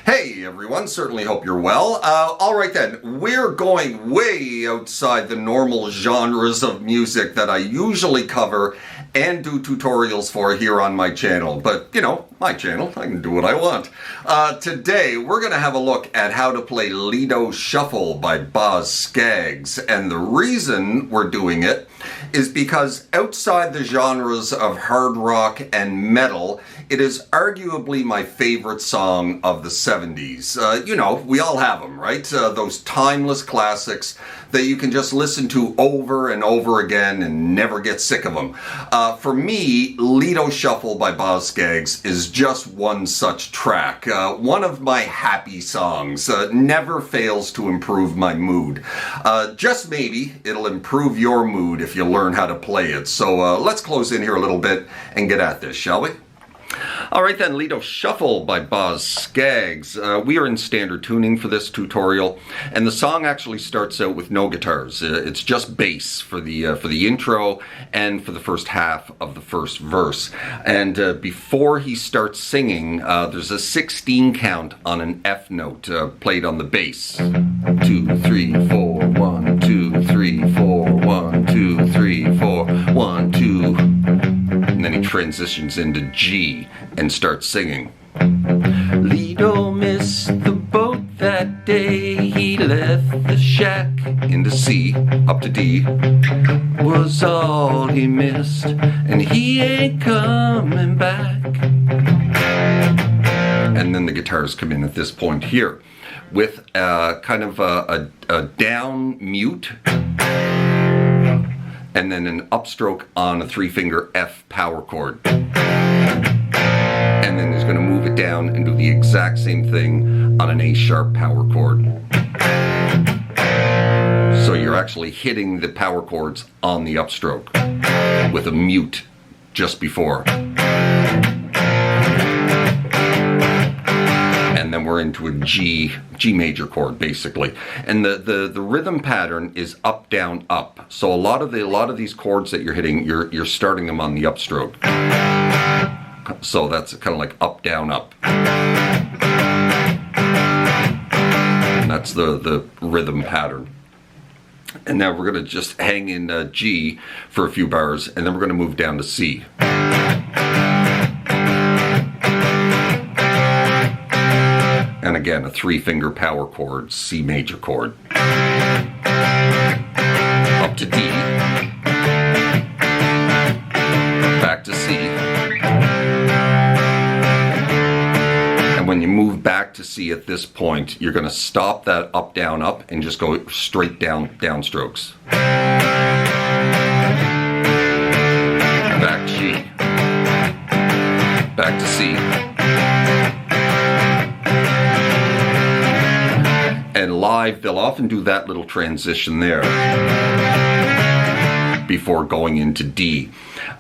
Hey everyone, certainly hope you're well. Alright then, we're going way outside the normal genres of music that I usually cover and do tutorials for here on my channel. But, you know, my channel, I can do what I want. Today, we're going to have a look at how to play Lido Shuffle by Boz Scaggs. And the reason we're doing it is because outside the genres of hard rock and metal, it is arguably my favorite song of the 70s. You know, we all have them, right? Those timeless classics that you can just listen to over and over again and never get sick of them. For me, Lido Shuffle by Boz Scaggs is just one such track. One of my happy songs. Never fails to improve my mood. Just maybe it'll improve your mood if you learn how to play it. So let's close in here a little bit and get at this, shall we? Alright then, Lido Shuffle by Boz Scaggs. We are in standard tuning for this tutorial, and the song actually starts out with no guitars. It's just bass for the intro and for the first half of the first verse. And before he starts singing, there's a 16 count on an F note played on the bass. 2, 3, 4, 1, 2, 3, 4, 1, 2, 3, 4, 1, 2. And then he transitions into G and starts singing. Lido missed the boat that day. He left the shack into C, up to D. Was all he missed, and he ain't coming back. And then the guitars come in at this point here with kind of a down mute, and then an upstroke on a 3-finger F power chord. And then he's going to move it down and do the exact same thing on an A sharp power chord. So you're actually hitting the power chords on the upstroke with a mute just before. And then we're into a G major chord basically, and the rhythm pattern is up down up. So a lot of these chords that you're hitting, you're starting them on the upstroke. So that's kind of like up down up, and that's the rhythm pattern. And now we're going to just hang in G for a few bars, and then we're going to move down to C. And again, a 3-finger power chord, C major chord. Up to D. Back to C. And when you move back to C at this point, you're going to stop that up, down, up, and just go straight down, downstrokes. Back G. Back to C. And live, they'll often do that little transition there before going into D.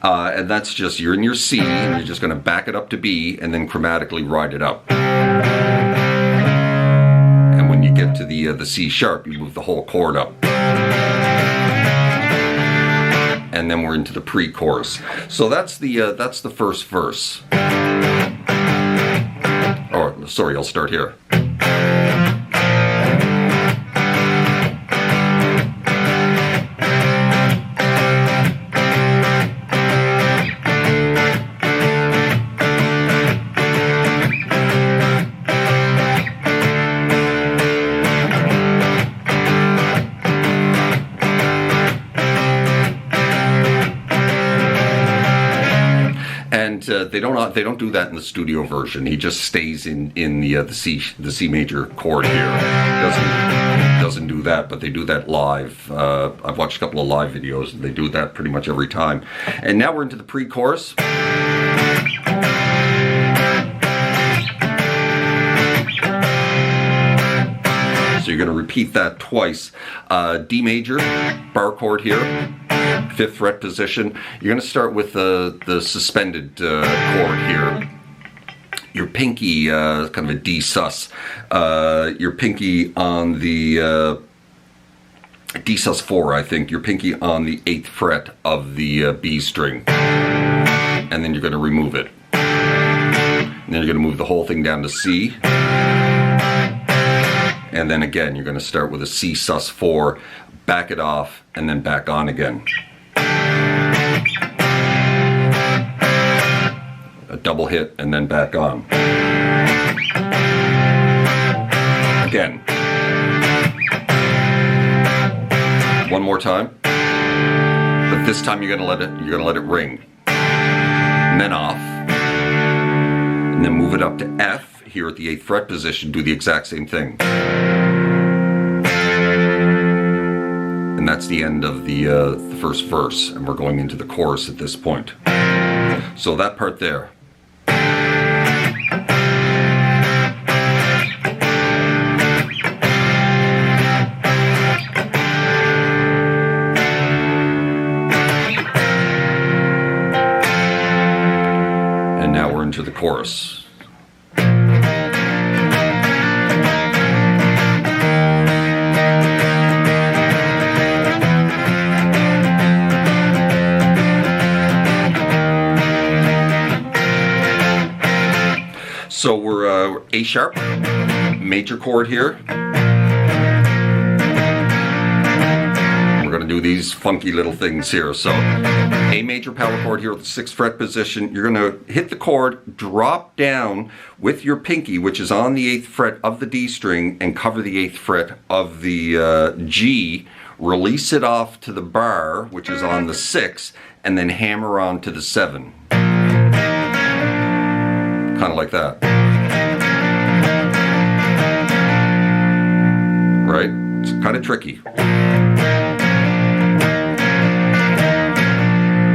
And that's just, you're in your C, and you're just going to back it up to B, and then chromatically ride it up. And when you get to the C sharp, you move the whole chord up. And then we're into the pre-chorus. So that's the first verse. Oh, sorry, I'll start here. And they don't do that in the studio version. He just stays in the C major chord here. Doesn't do that, but they do that live. I've watched a couple of live videos, and they do that pretty much every time. And now we're into the pre-chorus. So you're going to repeat that twice. D major, bar chord here, 5th fret position. You're going to start with the suspended chord here. Your pinky, kind of a D sus. Your pinky on the D sus 4, I think. Your pinky on the 8th fret of the B string. And then you're going to remove it. And then you're going to move the whole thing down to C. And then again, you're going to start with a C sus4, back it off, and then back on again. A double hit, and then back on. Again. One more time. But this time you're gonna let it ring. And then off. And then move it up to F here at the 8th fret position, do the exact same thing. And that's the end of the first verse, and we're going into the chorus at this point. So that part there. And now we're into the chorus. So we're A sharp, major chord here. We're going to do these funky little things here. So A major power chord here at the 6th fret position. You're going to hit the chord, drop down with your pinky, which is on the 8th fret of the D string, and cover the 8th fret of the G. Release it off to the bar, which is on the 6, and then hammer on to the 7. Kind of like that. Right? It's kind of tricky.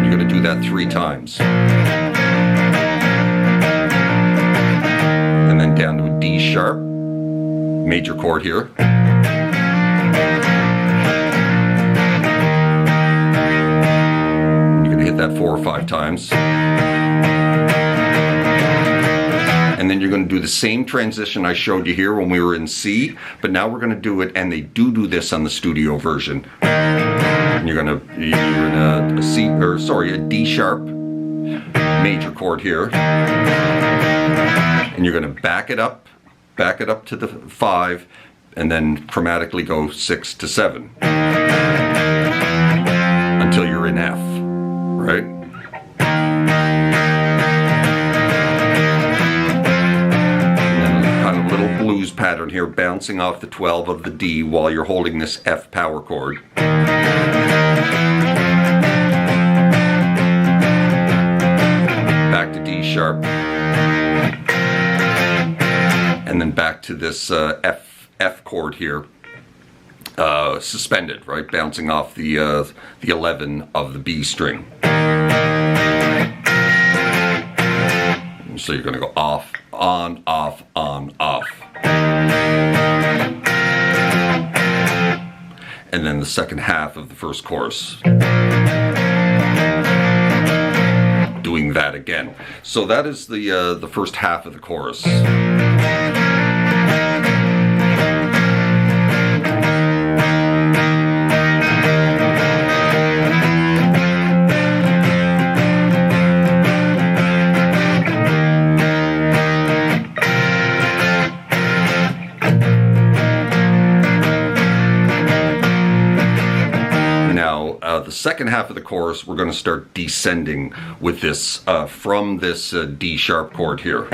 You're going to do that 3 times. And then down to a D sharp, major chord here. You're going to hit that 4 or 5 times. And then you're going to do the same transition I showed you here when we were in C, but now we're going to do it, and they do this on the studio version. And you're in a D sharp major chord here, and you're going to back it up to the 5, and then chromatically go 6 to 7 until you're in F, right? Blues pattern here, bouncing off the 12 of the D while you're holding this F power chord. Back to D sharp. And then back to this F chord here. Suspended, right? Bouncing off the 11 of the B string. So you're going to go off, on, off, on, off. And then the second half of the first chorus. Doing that again. So that is the first half of the chorus. The second half of the chorus, we're going to start descending with this from this D sharp chord here.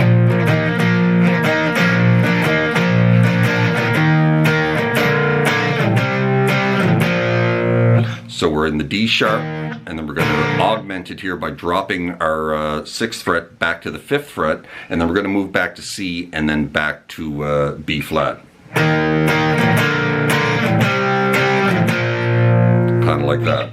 So we're in the D sharp, and then we're going to augment it here by dropping our 6th fret back to the 5th fret, and then we're going to move back to C and then back to B flat. Kind of like that.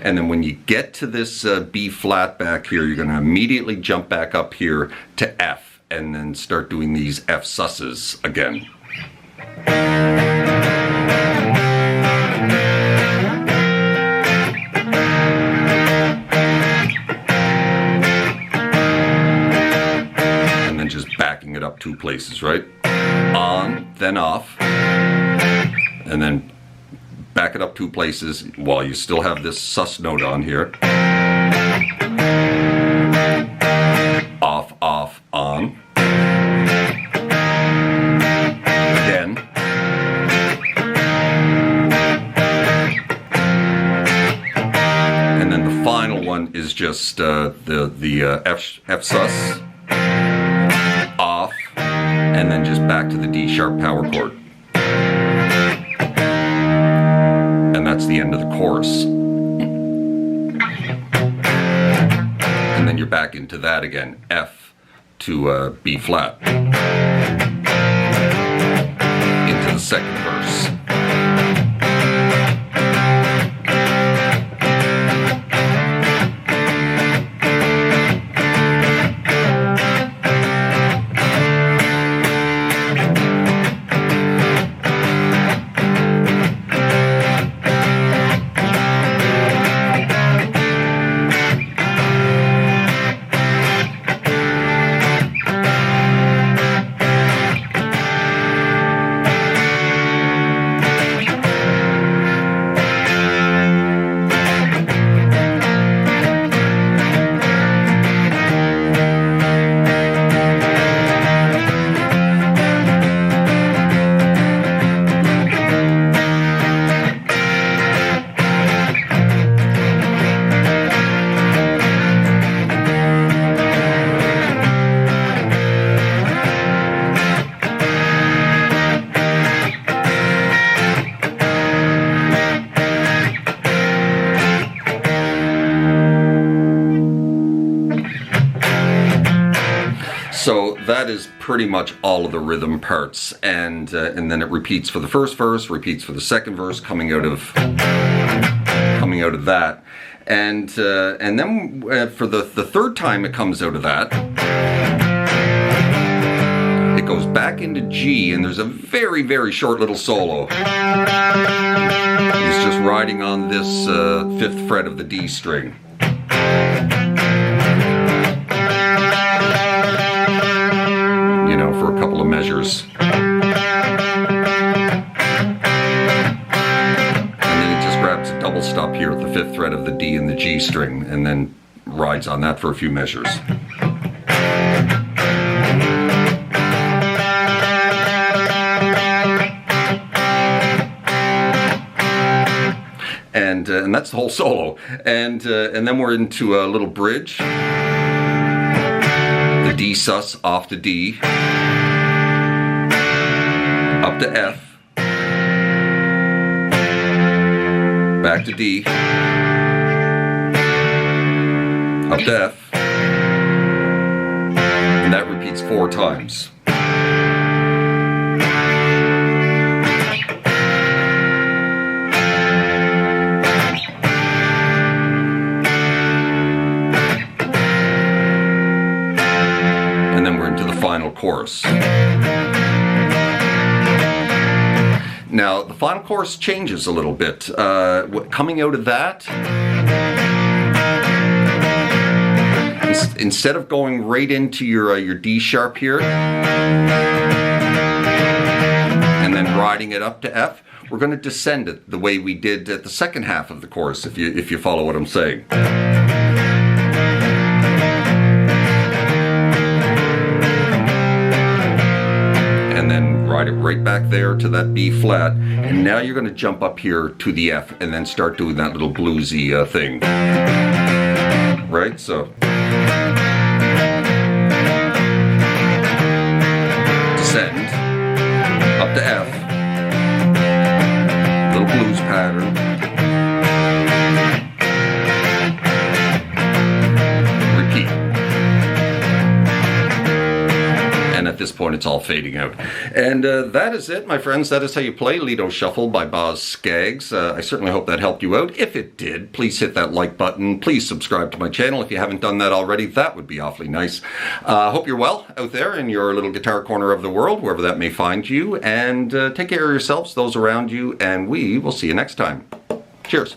And then when you get to this B flat back here, you're going to immediately jump back up here to F, and then start doing these F susses again. And then just backing it up 2 places, right? On, then off, and then back it up 2 places while you still have this sus note on here. final one is just the F sus off, and then just back to the D sharp power chord. And that's the end of the chorus. And then you're back into that again, F to B flat, into the second verse. So that is pretty much all of the rhythm parts, and then it repeats for the first verse, repeats for the second verse, coming out of that, and then for the third time it comes out of that, it goes back into G, and there's a very, very short little solo. He's just riding on this 5th fret of the D string. You know, for a couple of measures. And then he just grabs a double stop here at the 5th fret of the D and the G string, and then rides on that for a few measures. And that's the whole solo. And then we're into a little bridge. D sus off to D, up to F, back to D, up to F, and that repeats 4 times. And then we're into the final chorus. Now, the final chorus changes a little bit. Coming out of that, instead of going right into your D sharp here, and then riding it up to F, we're going to descend it the way we did at the second half of the chorus, if you follow what I'm saying. And then ride it right back there to that B flat, and now you're going to jump up here to the F and then start doing that little bluesy thing, right? So descend up to F, little blues pattern, repeat. And at this point it's all fading out. And that is it, my friends. That is how you play Lido Shuffle by Boz Scaggs. I certainly hope that helped you out. If it did, please hit that like button. Please subscribe to my channel if you haven't done that already. That would be awfully nice. Hope you're well out there in your little guitar corner of the world, wherever that may find you. And take care of yourselves, those around you, and we will see you next time. Cheers.